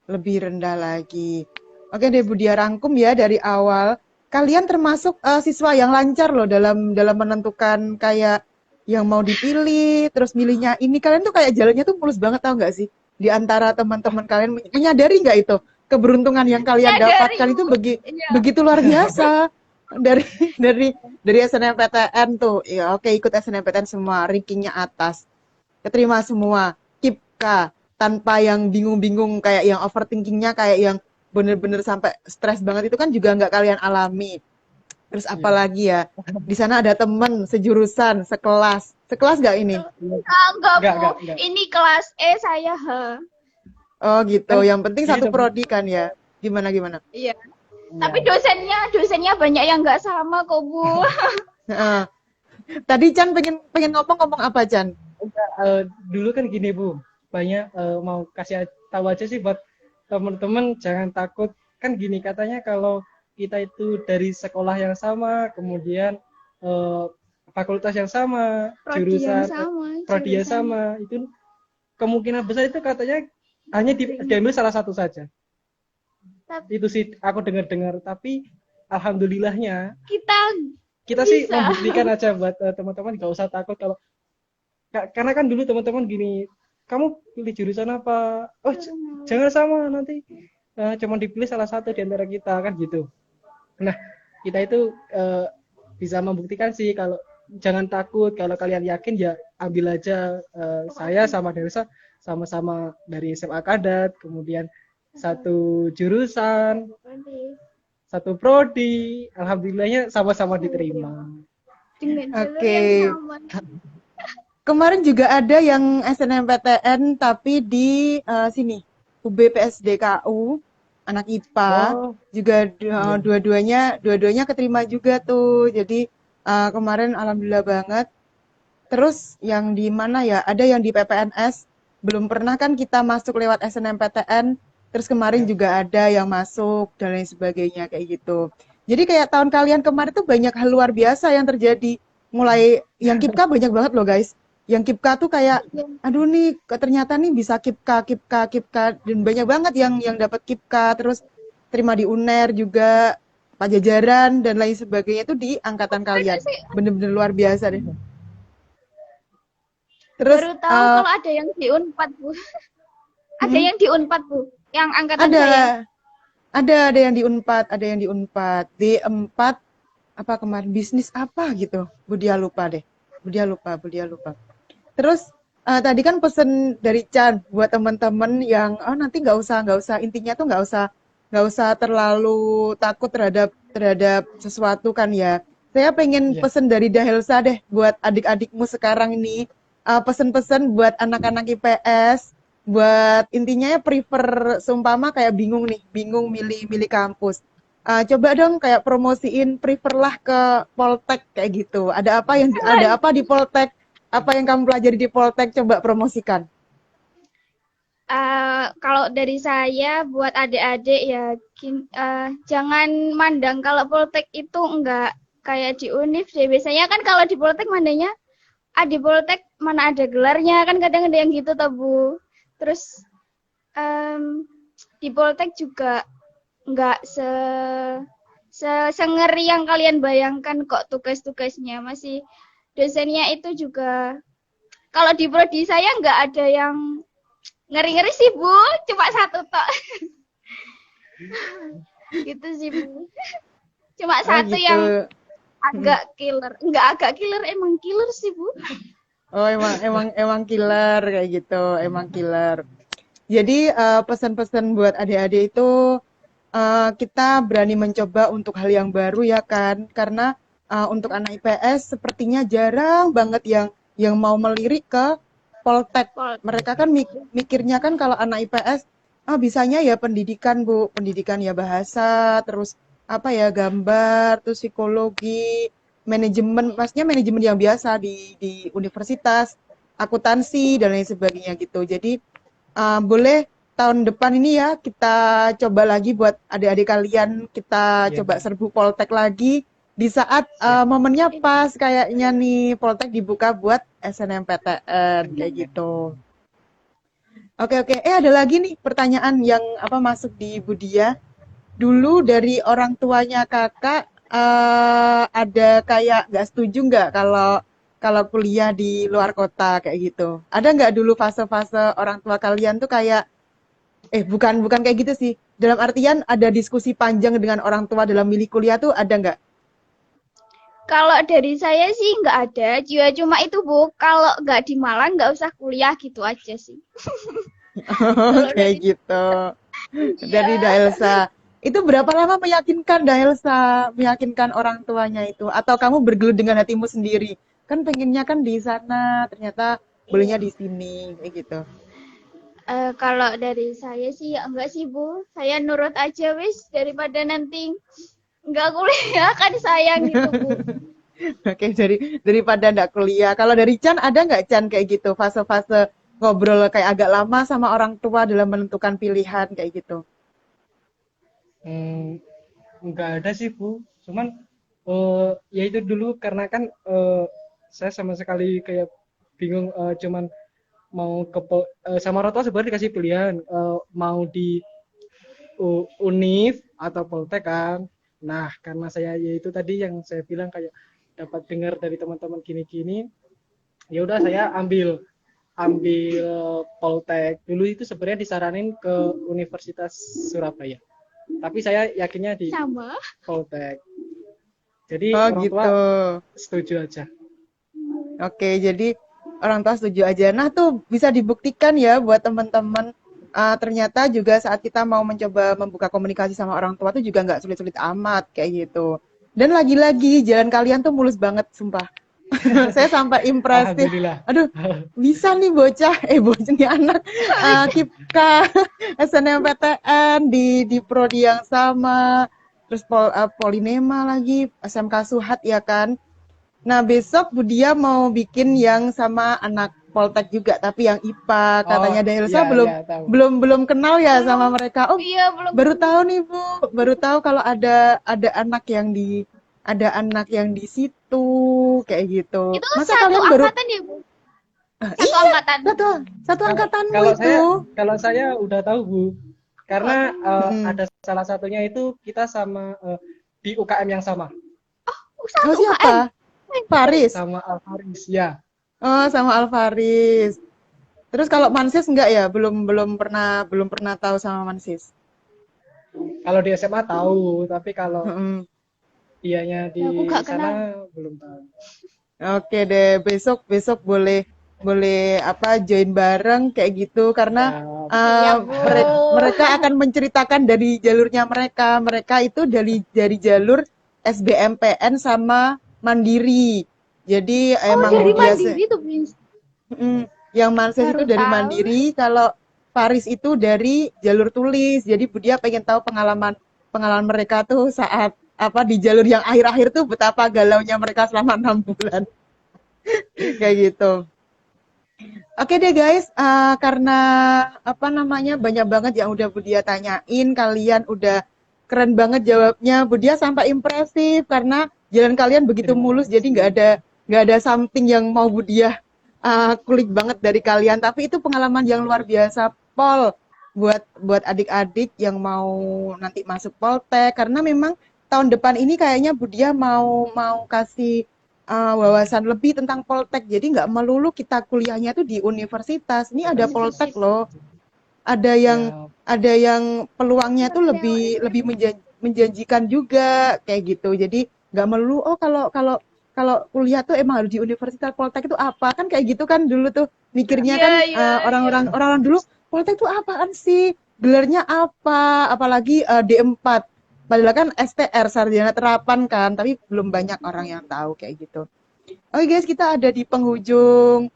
Lebih rendah lagi. Oke deh, Bu Dia rangkum ya dari awal. Kalian termasuk siswa yang lancar loh dalam menentukan kayak yang mau dipilih, terus milihnya ini. Kalian tuh kayak jalannya tuh mulus banget, tau nggak sih? Di antara teman-teman kalian menyadari nggak itu keberuntungan yang kalian Menyadari, dapatkan itu Iya. begitu luar biasa. Dari SNMPTN tuh, ya oke, ikut SNMPTN semua, rankingnya atas, keterima semua, KIPK, tanpa yang bingung-bingung kayak yang overthinkingnya kayak yang bener-bener sampai stres banget itu kan juga nggak kalian alami. Terus apalagi ya, di sana ada temen sejurusan, sekelas nggak ini? Enggak, Enggak, Bu. enggak. Ini kelas E, saya H. Oh gitu, Kan yang penting gini satu dong. prodi kan ya. Gimana? Iya. Tapi dosennya banyak yang nggak sama kok, Bu. Heeh. Tadi Chan pengen ngomong apa, Chan? Dulu kan gini Bu, banyak mau kasih tahu aja sih buat teman-teman, jangan takut. Kan gini katanya, kalau kita itu dari sekolah yang sama, kemudian fakultas yang sama, Prodi yang jurusan sama. prodi yang jurusan. sama, itu kemungkinan besar itu katanya hanya diambil salah satu saja. Tapi Itu sih aku dengar-dengar, tapi alhamdulillahnya kita kita sih bisa. membuktikan aja buat teman-teman, nggak usah takut. Kalau karena kan dulu teman-teman gini, kamu pilih jurusan apa? Oh, jangan sama, nanti cuma dipilih salah satu di antara kita, kan gitu. Nah, kita itu bisa membuktikan sih, kalau jangan takut. Kalau kalian yakin ya ambil aja. Saya sama Delsa sama-sama dari SMA Kadat, kemudian satu jurusan, satu prodi, alhamdulillahnya sama-sama diterima. Dengan jalur Oke. yang sama. Kemarin juga ada yang SNMPTN tapi di sini UB PSDKU anak IPA Oh, juga iya. dua-duanya keterima juga tuh. Jadi kemarin alhamdulillah banget. Terus yang di mana ya? Ada yang di PPNS. Belum pernah kan kita masuk lewat SNMPTN. Terus kemarin juga ada yang masuk dan lain sebagainya kayak gitu. Jadi kayak tahun kalian kemarin tuh banyak hal luar biasa yang terjadi. Mulai yang KIPK banyak banget loh guys. Yang KIPK tuh kayak aduh nih ternyata nih bisa KIPK dan banyak banget yang dapat KIPK, terus terima di UNER juga, Pajajaran dan lain sebagainya itu di angkatan kalian. Bener-bener luar biasa deh. Terus Baru tahu kalau ada yang di Unpad, Bu. Ada yang di Unpad, Bu. Yang angkatan saya. ada yang di Unpad, D4 apa kemarin bisnis apa gitu. Budia lupa. Terus tadi kan pesen dari Chan buat teman-teman yang nanti nggak usah, intinya tuh nggak usah terlalu takut terhadap sesuatu kan ya. Saya pengen Iya. pesen dari Dahelsa deh buat adik-adikmu sekarang ini. Pesen-pesen buat anak-anak IPS, buat intinya ya prefer seumpama kayak bingung nih, bingung milih-milih kampus. Coba dong kayak promosiin preferlah ke Poltek kayak gitu. Ada apa di Poltek? Apa yang kamu pelajari di Poltek? Coba promosikan. Kalau dari saya buat adik-adik ya jangan mandang kalau Poltek itu enggak kayak di Univ deh. Biasanya kan kalau di Poltek mandangnya di Poltek mana ada gelarnya kan kadang ada yang gitu toh Bu. Terus di Poltek juga enggak sengeri yang kalian bayangkan kok tugas-tugasnya. Masih dosennya itu juga kalau di prodi saya enggak ada yang ngeri-ngeri sih Bu, cuma satu tok. Gitu sih Bu. Cuma Oh satu gitu. yang agak killer. Enggak agak killer, emang killer sih Bu. Oh emang killer kayak gitu, emang killer. Jadi pesan-pesan buat adik-adik itu kita berani mencoba untuk hal yang baru ya kan, karena untuk anak IPS sepertinya jarang banget yang mau melirik ke Poltek. Pol. Mereka kan mikirnya kan kalau anak IPS bisanya ya pendidikan Bu, pendidikan ya bahasa, terus apa ya gambar, terus psikologi, manajemen, maksudnya manajemen yang biasa di universitas, akuntansi dan lain sebagainya gitu. Jadi boleh tahun depan ini ya kita coba lagi buat adik-adik kalian, kita Iya, coba Bu. serbu Poltek lagi di saat Siap. momennya pas kayaknya nih Poltek dibuka buat SNMPTN kayak Benar. gitu. Oke oke. Ada lagi nih pertanyaan yang apa masuk di Budia. Dulu dari orang tuanya kakak ada kayak nggak setuju nggak kalau kalau kuliah di luar kota kayak gitu? Ada nggak dulu fase-fase orang tua kalian tuh kayak bukan kayak gitu sih. Dalam artian ada diskusi panjang dengan orang tua dalam milih kuliah tuh ada nggak? Kalau dari saya sih nggak ada, cuma itu Bu. Kalau nggak di Malang nggak usah kuliah gitu aja sih. Kalau Kayak dari gitu. Dari iya. Daelsa. Itu berapa lama meyakinkan Daelsa, meyakinkan orang tuanya itu? Atau kamu bergelut dengan hatimu sendiri? Kan pengennya kan di sana, ternyata belinya di sini, kayak gitu. Kalau dari saya sih ya enggak sih Bu. Saya nurut aja wis daripada nanti nggak kuliah kan sayang gitu Bu. Oke, daripada ndak kuliah. Kalau dari Chan ada nggak Chan kayak gitu, fase-fase ngobrol kayak agak lama sama orang tua dalam menentukan pilihan kayak gitu? Hmm, nggak ada sih Bu. Cuman ya itu dulu karena kan saya sama sekali kayak bingung cuman mau sama orang tua sebenarnya dikasih pilihan mau di Univ atau Poltek kan. Nah, karena saya ya itu tadi yang saya bilang kayak dapat dengar dari teman-teman gini-gini, ya udah saya ambil Poltek. Dulu itu sebenarnya disaranin ke Universitas Surabaya. Tapi saya yakinnya di Sama. Poltek. Jadi Oh orang tua gitu. setuju aja. Oke, jadi orang tua setuju aja. Nah, tuh bisa dibuktikan ya buat teman-teman. Ternyata juga saat kita mau mencoba membuka komunikasi sama orang tua tuh juga nggak sulit-sulit amat kayak gitu. Dan lagi-lagi jalan kalian tuh mulus banget, sumpah. Saya sampai impresif. Alhamdulillah. Aduh, bisa nih bocah, bocah nih anak Kipka SNMPTN di prodi yang sama, terus Polinema lagi, SMK Suhat ya kan. Nah, besok Budia mau bikin yang sama anak Poltek juga, tapi yang IPA. Oh, Katanya Dahelsa iya belum iya tahu. belum belum kenal ya sama Belum. mereka. Oh, Iya, belum baru kenal. tahu nih, Bu. Baru tahu kalau ada anak yang di situ kayak gitu. Itu Masa satu kalian baru angkatan ya Bu? Satu iya, angkatan. satu satu Kalau angkatanmu kalau itu. saya kalau saya udah tahu Bu, karena Mm-mm. ada salah satunya itu kita sama di UKM yang sama, Oh, Satu UKM. siapa? Faris. sama Alfaris ya. Oh, sama Alfaris. Terus kalau Mansis enggak ya? Belum pernah tahu sama Mansis. Kalau di SMA tahu, tapi kalau Mm-mm. dianya di Ya, aku nggak sana kenal. belum tahu. Oke deh, besok besok boleh boleh apa join bareng kayak gitu karena Ya, Siap Bu. mereka akan menceritakan dari jalurnya mereka. Mereka itu dari jalur SBMPN sama Mandiri. Jadi Oh, emang dari Budia Mandiri tuh, Prince. yang Marses itu Baru dari tahu. Mandiri, kalau Faris itu dari jalur tulis. Jadi Budia pengen tahu pengalaman pengalaman mereka tuh saat apa di jalur yang akhir-akhir tuh betapa galaunya mereka selama 6 bulan kayak gitu. Oke deh guys, karena apa namanya banyak banget yang udah Budia tanyain, kalian udah keren banget jawabnya. Budia sampai impresif karena jalan kalian begitu Terima mulus, jadi kasih. nggak ada something yang mau Budia kulik banget dari kalian. Tapi itu pengalaman yang luar biasa, Pol, buat adik-adik yang mau nanti masuk Poltek, karena memang tahun depan ini kayaknya Budia mau mau kasih wawasan lebih tentang Poltek. Jadi nggak melulu kita kuliahnya tuh di universitas. Ini ada Poltek loh. Ada yang Ya, peluangnya tuh lebih menjanjikan juga kayak gitu. Jadi nggak melulu oh kalau kalau kalau kuliah tuh emang harus di universitas. Poltek itu apa? Kan kayak gitu kan dulu tuh mikirnya Iya, kan iya, iya. orang-orang dulu Poltek itu apaan sih? Gelarnya apa? Apalagi D4. Padahal kan STR sarjana terapan kan, tapi belum banyak orang yang tahu kayak gitu. Oke guys, kita ada di penghujung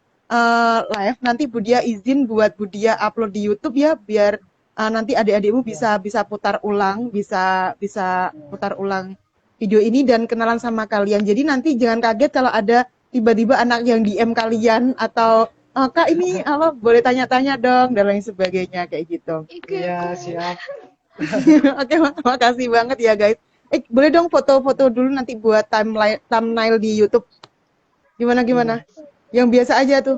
live. Nanti Budia izin buat Budia upload di YouTube ya, biar nanti adik-adikmu ya. bisa putar ulang, bisa bisa putar ulang video ini dan kenalan sama kalian. Jadi nanti jangan kaget kalau ada tiba-tiba anak yang DM kalian atau Kak ini apa boleh tanya-tanya dong dan lain sebagainya kayak gitu. IG-ku. Iya, siap. Oke, makasih banget ya guys. Boleh dong foto-foto dulu nanti buat thumbnail di YouTube. Gimana Iya. gimana? Yang biasa aja tuh.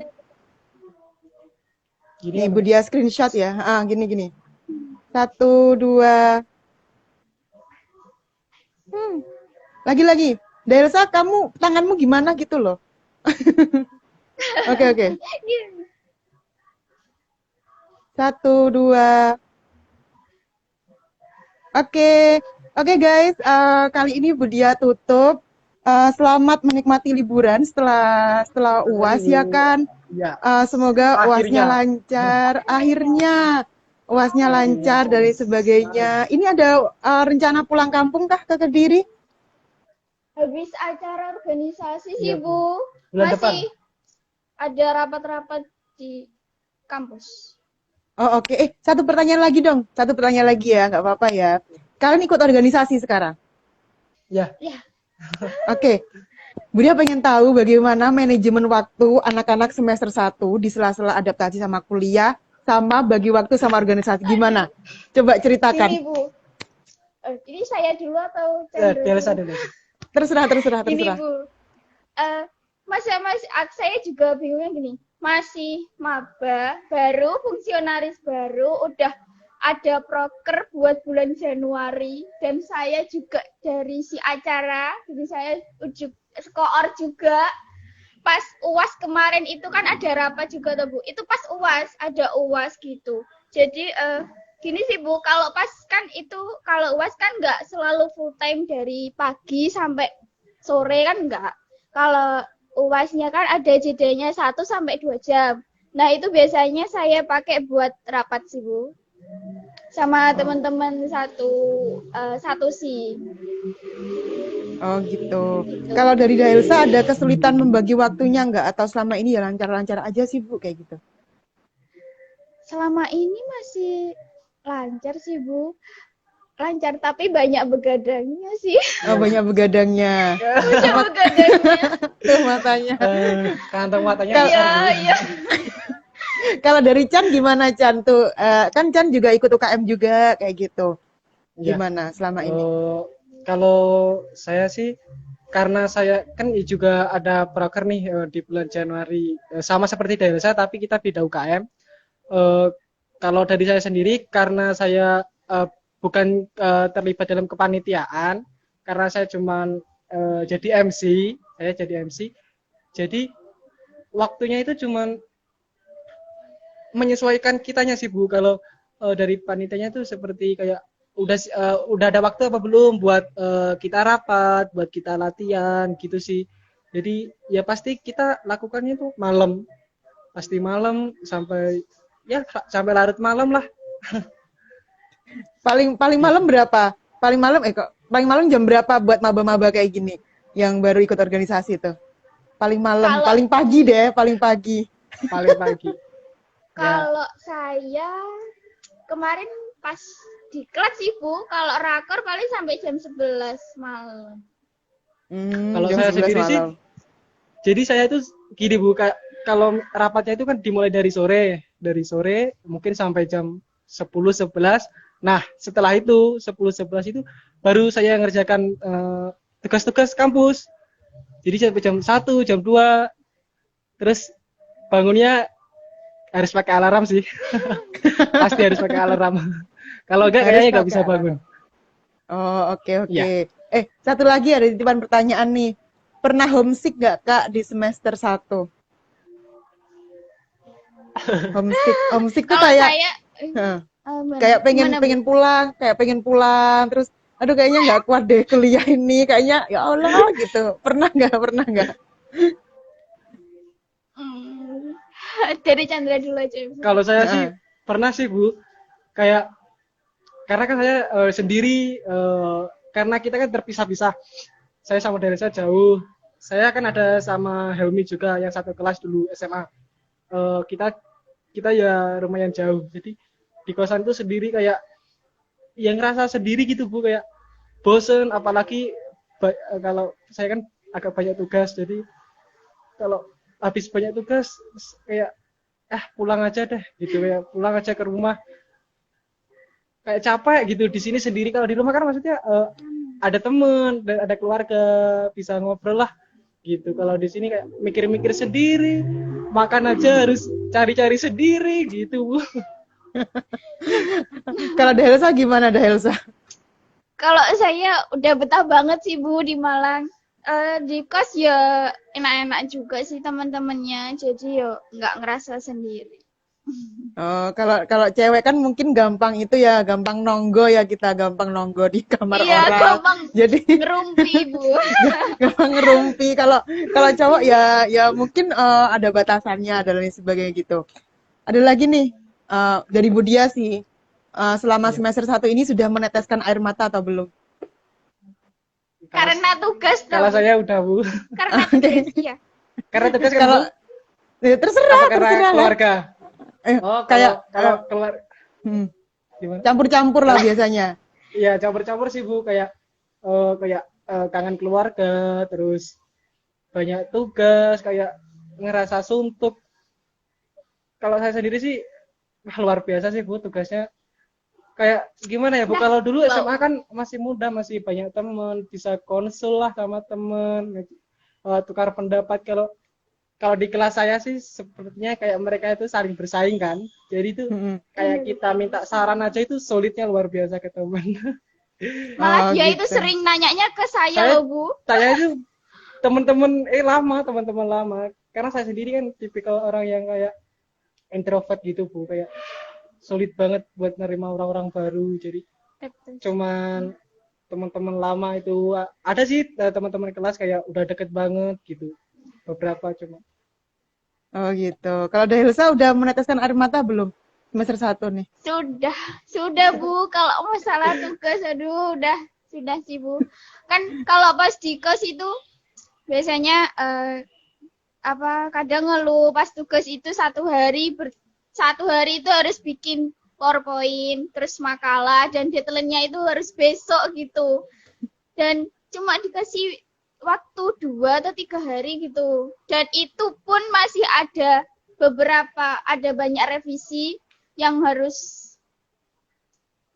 Gini Nih, apa nih? Budia screenshot ya. Gini gini. Satu, dua. Lagi-lagi. Delsa, kamu tanganmu gimana gitu loh. Oke, oke. Satu, dua. Oke, oke guys. Kali ini Budia tutup. Selamat menikmati liburan setelah UAS ya Aduh, kan. ya. Semoga UASnya Akhirnya, lancar. Akhirnya UASnya akhirnya lancar dan guys. sebagainya. Ini ada rencana pulang kampung kah ke Kediri? Habis acara organisasi sih, Iya, Bu. Bu. Bulan depan. Masih ada rapat-rapat di kampus. Oh oke. Satu pertanyaan lagi dong. Satu pertanyaan lagi ya, nggak apa-apa ya. Kalian ikut organisasi sekarang? Ya, Ya, Oke. Budia pengen tahu bagaimana manajemen waktu anak-anak semester 1 di sela-sela adaptasi sama kuliah, sama bagi waktu sama organisasi. Gimana? Coba ceritakan. gini, Bu. Ini saya dulu atau ya, Chandra Delsa dulu? dulu. Terserah. Gini, Bu. Saya juga bingungnya gini. Masih maba, baru fungsionaris baru, udah ada proker buat bulan Januari, dan saya juga dari si acara, jadi saya skoor juga. Pas UAS kemarin itu kan ada rapat juga tuh, Bu. Itu pas UAS, ada UAS gitu. Jadi gini sih, Bu, kalau UAS kan nggak selalu full time dari pagi sampai sore kan nggak. Kalau UASnya kan ada jedanya 1 sampai 2 jam. Nah, itu biasanya saya pakai buat rapat sih, Bu. Sama teman-teman satu sih. Oh gitu. Kalau dari Daelsa ada kesulitan membagi waktunya nggak? Atau selama ini ya lancar-lancar aja sih Bu kayak gitu? Selama ini masih lancar sih, Bu. Lancar, tapi banyak begadangnya sih. Oh banyak begadangnya. Banyak begadangnya. Tuh matanya. Kantong matanya Kalau besar, Bu. Iya. kalau dari Chan gimana Chan tuh? Kan Chan juga ikut UKM juga kayak gitu. Ya. Gimana selama ini? Kalau saya sih, karena saya kan juga ada proker nih di bulan Januari, sama seperti Delsa, tapi kita beda UKM. Kalau dari saya sendiri, karena saya bukan terlibat dalam kepanitiaan, karena saya cuman jadi MC, jadi waktunya itu cuman menyesuaikan kitanya sih Bu. Kalau dari panitianya itu seperti kayak udah ada waktu apa belum buat kita rapat, buat kita latihan gitu sih. Jadi ya pasti kita lakukannya itu malam, pasti malam sampai larut malam lah. Paling malam berapa? Paling malam jam berapa buat maba-maba kayak gini? yang baru ikut organisasi tuh? Paling malam, Kalau paling pagi deh, paling pagi. paling pagi. Ya, kalau saya kemarin pas di kelas sih Bu, kalau rakor paling sampai jam 11 malam. kalau Jam saya 11 sendiri sih, malam. jadi saya itu gini Bu, kalau rapatnya itu kan dimulai dari sore mungkin sampai jam 10 11. Nah, setelah itu 10 11 itu baru saya ngerjakan tugas-tugas kampus. Jadi sampai jam 1, jam 2, terus bangunnya harus pakai alarm sih. Pasti harus pakai alarm. Kalau enggak Harus kayaknya nggak pakai bisa alarm. bangun. Oh, oke. Iya. Satu lagi ada titipan pertanyaan nih. Pernah homesick nggak Kak di semester 1? Homesick tuh Kalau kayak saya Heeh. gimana? kayak Gimana, Bu? pengen pulang, terus aduh kayaknya nggak kuat deh kuliah ini, kayaknya ya Allah gitu. Pernah nggak? Hmm, dari Chandra dulu aja. Bu. Kalau saya sih Heeh. pernah sih Bu, kayak karena kan saya sendiri, karena kita kan terpisah-pisah. Saya sama dari saya jauh. Saya kan ada sama Helmi juga yang satu kelas dulu SMA. Kita kita ya lumayan jauh. Jadi di kosan itu sendiri kayak yang ngerasa sendiri gitu Bu, kayak bosen, apalagi kalau saya kan agak banyak tugas. Jadi kalau habis banyak tugas kayak pulang aja deh gitu, kayak pulang aja ke rumah, kayak capek gitu di sini sendiri. Kalau di rumah kan maksudnya ada temen dan ada keluarga, bisa ngobrol lah gitu. Kalau di sini kayak mikir-mikir sendiri, makan aja harus cari-cari sendiri gitu Bu. Kalau Dahelsa gimana Dahelsa? Kalau saya udah betah banget sih Bu di Malang. Di kos ya enak-enak juga sih teman-temannya, jadi ya nggak ngerasa sendiri. Oh, kalau cewek kan mungkin gampang itu ya, gampang nonggo ya, kita gampang nonggo di kamar Iya, orang. gampang Jadi ngerumpi Bu. gampang ngerumpi. Kalau cowok ya mungkin ada batasannya dan lain sebagainya gitu. Ada lagi nih dari Budia sih. Selama Ya. semester 1 ini sudah meneteskan air mata atau belum? Karena tugas Kalau dong. saya udah Bu. Karena Oke. tugas, iya. Karena tugas kan Kalau Bu, ya, terserah apa karena lah. keluarga? Oh, Kayak kalau keluar gimana? campur-campur lah biasanya. Iya, campur-campur sih Bu, kayak kangen keluarga, terus banyak tugas, kayak ngerasa suntuk. Kalau saya sendiri sih luar biasa sih Bu tugasnya. Kayak gimana ya Bu, Nah, kalau dulu wow. SMA kan masih muda, masih banyak teman, bisa konsul lah sama teman, tukar pendapat. Kalau di kelas saya sih sepertinya kayak mereka itu saling bersaing kan. Jadi itu kayak kita minta saran aja itu sulitnya luar biasa ke teman. Malah Oh, dia itu gitu. sering nanyanya ke saya loh Bu. Saya itu teman-teman lama. Karena saya sendiri kan tipikal orang yang kayak introvert gitu Bu, kayak sulit banget buat nerima orang-orang baru. Jadi cuman teman-teman lama itu ada sih, teman-teman kelas kayak udah deket banget gitu. Beberapa cuma. Oh gitu. Kalau Dahelsa udah meneteskan air mata belum? Semester 1 nih. Sudah Bu. Kalau masalah tugas, aduh, sudah sih Bu. Kan kalau pas di kos itu biasanya kadang ngeluh pas tugas itu satu hari itu harus bikin PowerPoint, terus makalah, dan deadline-nya itu harus besok gitu. Dan cuma dikasih waktu 2 atau 3 hari gitu. Dan itu pun masih ada banyak revisi yang harus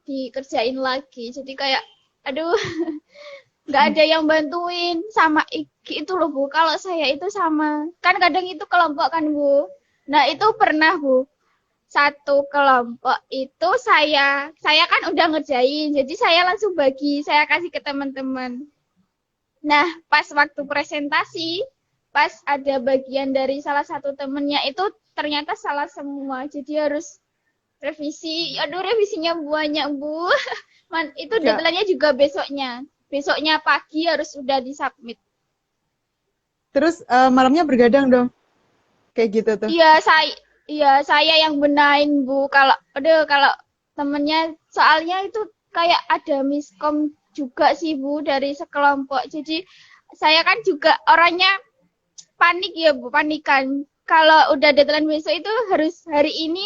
dikerjain lagi. Jadi kayak, aduh, nggak ada yang bantuin sama itu loh Bu. Kalau saya itu sama, kan kadang itu kelompok kan Bu. Nah itu pernah Bu, satu kelompok itu saya kan udah ngerjain, jadi saya langsung bagi, saya kasih ke teman-teman. Nah pas waktu presentasi, pas ada bagian dari salah satu temennya itu ternyata salah semua, jadi harus revisi. Aduh revisinya banyak Bu. Itu deadline-nya juga besoknya pagi harus udah disubmit. Terus malamnya bergadang dong. Kayak gitu tuh. Iya, saya yang benahin Bu. Kalau temennya, soalnya itu kayak ada miskom juga sih Bu dari sekelompok. Jadi saya kan juga orangnya panik ya Bu, panikan. Kalau udah deadline besok itu harus hari ini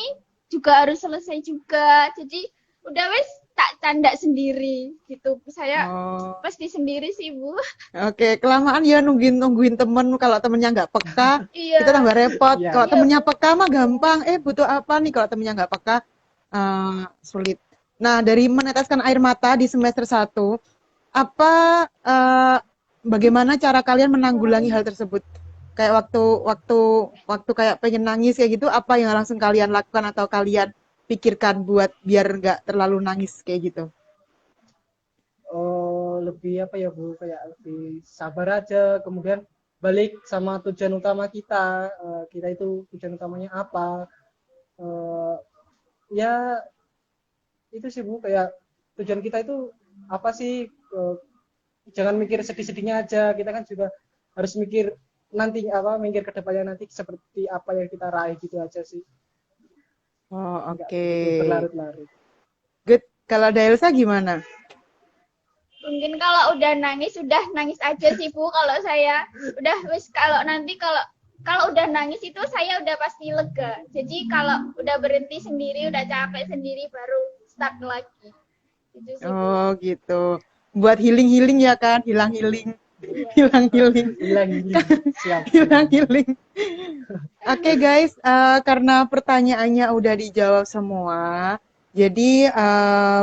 juga harus selesai juga. Jadi udah wes tak tanda sendiri gitu. Saya Oh, pasti sendiri sih Bu. oke. Kelamaan ya nungguin temen. Kalau temennya nggak peka, kita Iya, tambah repot. Iya, Kalau iya temennya Bu. peka mah gampang. Butuh apa nih? Kalau temennya nggak peka, sulit. Nah, dari meneteskan air mata di semester 1, apa bagaimana cara kalian menanggulangi hal tersebut? Kayak waktu waktu waktu kayak pengen nangis kayak gitu, apa yang langsung kalian lakukan atau kalian pikirkan buat biar nggak terlalu nangis kayak gitu? lebih apa ya Bu, kayak lebih sabar aja, kemudian balik sama tujuan utama kita. Kita itu tujuan utamanya apa. Eh, Ya itu sih Bu, kayak tujuan kita itu apa sih. Jangan mikir sedih-sedihnya aja, kita kan juga harus mikir nanti apa, mikir ke depannya nanti seperti apa yang kita raih gitu aja sih, Oh, nggak oke. begitu berlarut-larut. Good. Kalau Daelsa gimana? Mungkin kalau udah nangis aja sih Bu. Kalau saya udah wis kalau nanti kalau udah nangis itu saya udah pasti lega. Jadi kalau udah berhenti sendiri, udah capek sendiri baru start lagi. Itu sih Bu. Oh, gitu. Buat healing-healing ya kan? Hilang-healing. Iya. Hilang-healing. Hilang ini, siap. Hilang-healing. Oke guys, karena pertanyaannya udah dijawab semua, jadi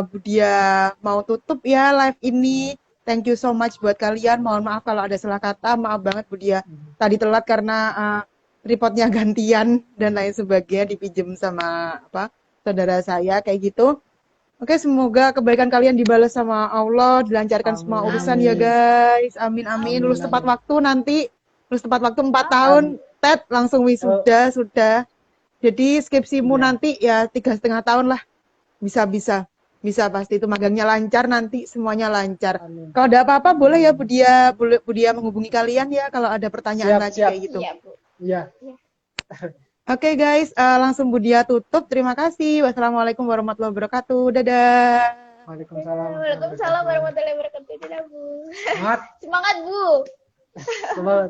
Budia mau tutup ya live ini. Thank you so much buat kalian. Mohon maaf kalau ada salah kata. Maaf banget Budia tadi telat karena tripodnya gantian dan lain sebagainya dipinjem sama apa saudara saya kayak gitu. Oke, semoga kebaikan kalian dibalas sama Allah, dilancarkan semua Amin, urusan ya Amin. guys. Amin amin. amin, Lulus tepat amin. waktu nanti. Lulus tepat waktu 4 tahun. Amin. Ted langsung wisuda sudah. Jadi skripsimu Iya, nanti ya 3,5 tahun lah. Bisa pasti itu magangnya lancar nanti semuanya lancar. amin. Kalau ada apa-apa boleh ya Budia menghubungi kalian ya kalau ada pertanyaan Siap, lagi siap. kayak gitu. Iya Bu. Iya. Iya. Oke guys, langsung Budia tutup. Terima kasih. Wassalamualaikum warahmatullahi wabarakatuh. Dadah. Waalaikumsalam Waalaikumsalam warahmatullahi warahmatullahi wabarakatuh. Dadah, Bu. wabarakatuh. Semangat Bu. Semangat.